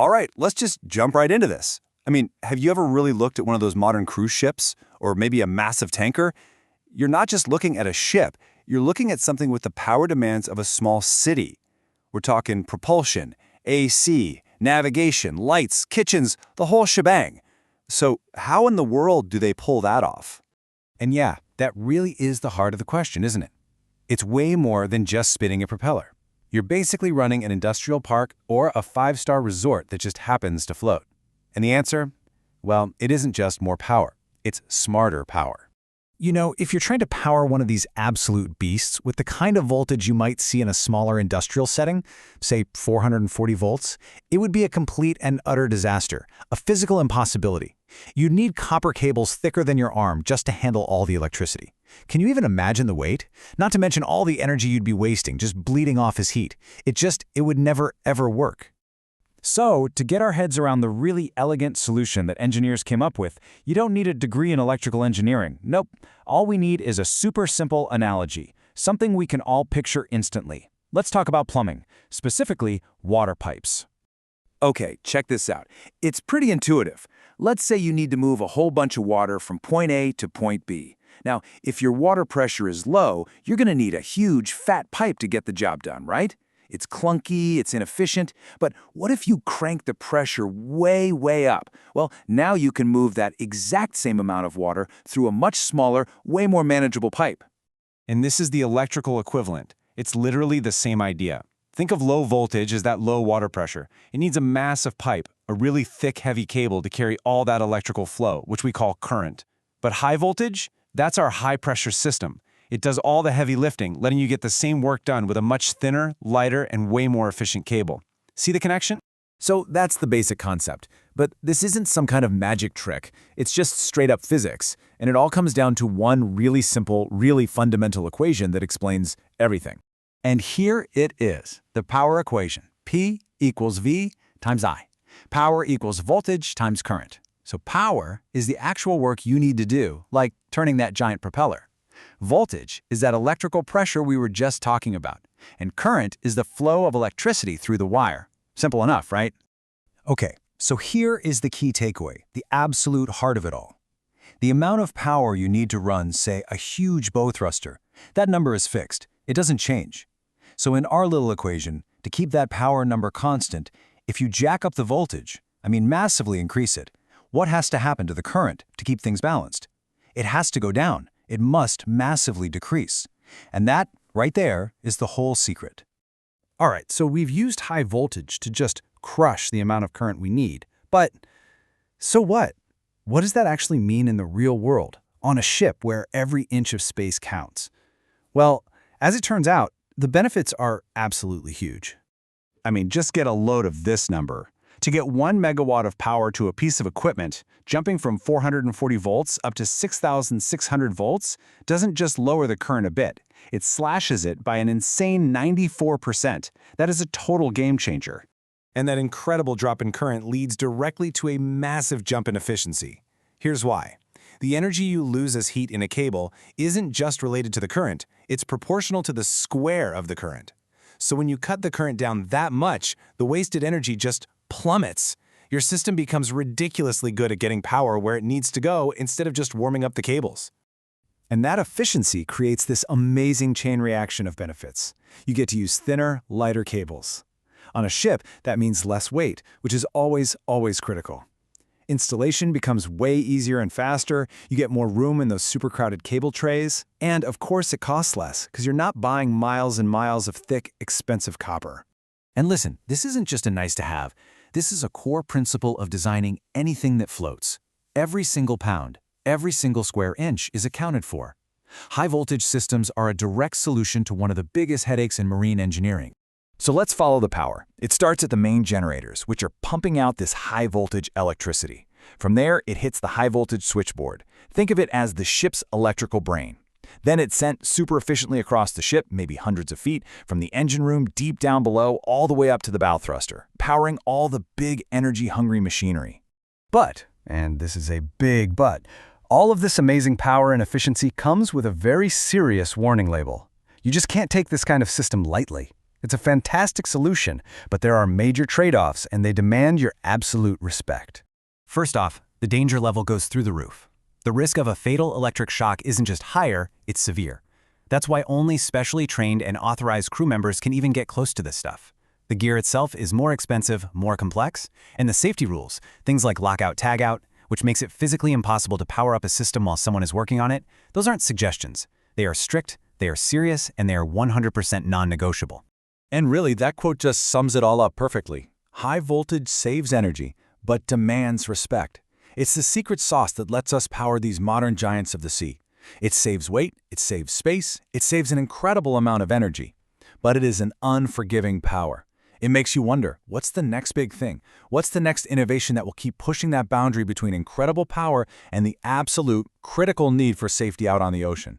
All right, let's just jump right into this. I mean, have you ever really looked at one of those modern cruise ships or maybe a massive tanker? You're not just looking at a ship, you're looking at something with the power demands of a small city. We're talking propulsion, AC, navigation, lights, kitchens, the whole shebang. So how in the world do they pull that off? And yeah, that really is the heart of the question, isn't it? It's way more than just spinning a propeller. You're basically running an industrial park or a five-star resort that just happens to float. And the answer? Well, it isn't just more power. It's smarter power. You know, if you're trying to power one of these absolute beasts with the kind of voltage you might see in a smaller industrial setting, say 440 volts, it would be a complete and utter disaster, a physical impossibility. You'd need copper cables thicker than your arm just to handle all the electricity. Can you even imagine the weight? Not to mention all the energy you'd be wasting, just bleeding off as heat. It would never, ever work. So, to get our heads around the really elegant solution that engineers came up with, you don't need a degree in electrical engineering. Nope. All we need is a super simple analogy, something we can all picture instantly. Let's talk about plumbing, specifically water pipes. Okay, check this out. It's pretty intuitive. Let's say you need to move a whole bunch of water from point A to point B. Now, if your water pressure is low, you're going to need a huge, fat pipe to get the job done, right? It's clunky, it's inefficient, but what if you crank the pressure way, way up? Well, now you can move that exact same amount of water through a much smaller, way more manageable pipe. And this is the electrical equivalent. It's literally the same idea. Think of low voltage as that low water pressure. It needs a massive pipe, a really thick, heavy cable to carry all that electrical flow, which we call current. But high voltage? That's our high-pressure system. It does all the heavy lifting, letting you get the same work done with a much thinner, lighter, and way more efficient cable. See the connection? So that's the basic concept. But this isn't some kind of magic trick. It's just straight-up physics. And it all comes down to one really simple, really fundamental equation that explains everything. And here it is, the power equation. P equals V times I. Power equals voltage times current. So power is the actual work you need to do, like turning that giant propeller. Voltage is that electrical pressure we were just talking about. And current is the flow of electricity through the wire. Simple enough, right? Okay, so here is the key takeaway, the absolute heart of it all. The amount of power you need to run, say, a huge bow thruster, that number is fixed. It doesn't change. So in our little equation, to keep that power number constant, if you jack up the voltage, massively increase it, what has to happen to the current to keep things balanced? It has to go down. It must massively decrease. And that, right there, is the whole secret. All right, so we've used high voltage to just crush the amount of current we need. But so what? What does that actually mean in the real world, on a ship where every inch of space counts? Well, as it turns out, the benefits are absolutely huge. Just get a load of this number. To get 1 megawatt of power to a piece of equipment, jumping from 440 volts up to 6,600 volts doesn't just lower the current a bit. It slashes it by an insane 94%. That is a total game changer. And that incredible drop in current leads directly to a massive jump in efficiency. Here's why. The energy you lose as heat in a cable isn't just related to the current, it's proportional to the square of the current. So when you cut the current down that much, the wasted energy just plummets. Your system becomes ridiculously good at getting power where it needs to go instead of just warming up the cables. And that efficiency creates this amazing chain reaction of benefits. You get to use thinner, lighter cables. On a ship, that means less weight, which is always, always critical. Installation becomes way easier and faster, you get more room in those super crowded cable trays, and of course it costs less because you're not buying miles and miles of thick, expensive copper. And listen, this isn't just a nice to have. This is a core principle of designing anything that floats. Every single pound, every single square inch is accounted for. High-voltage systems are a direct solution to one of the biggest headaches in marine engineering. So let's follow the power. It starts at the main generators, which are pumping out this high-voltage electricity. From there, it hits the high-voltage switchboard. Think of it as the ship's electrical brain. Then it's sent super efficiently across the ship, maybe hundreds of feet, from the engine room deep down below all the way up to the bow thruster, powering all the big energy-hungry machinery. But, and this is a big but, all of this amazing power and efficiency comes with a very serious warning label. You just can't take this kind of system lightly. It's a fantastic solution, but there are major trade-offs and they demand your absolute respect. First off, the danger level goes through the roof. The risk of a fatal electric shock isn't just higher, it's severe. That's why only specially trained and authorized crew members can even get close to this stuff. The gear itself is more expensive, more complex, and the safety rules, things like Lockout Tagout, which makes it physically impossible to power up a system while someone is working on it, those aren't suggestions. They are strict, they are serious, and they are 100% non-negotiable. And really, that quote just sums it all up perfectly. High voltage saves energy, but demands respect. It's the secret sauce that lets us power these modern giants of the sea. It saves weight, it saves space, it saves an incredible amount of energy. But it is an unforgiving power. It makes you wonder, what's the next big thing? What's the next innovation that will keep pushing that boundary between incredible power and the absolute, critical need for safety out on the ocean?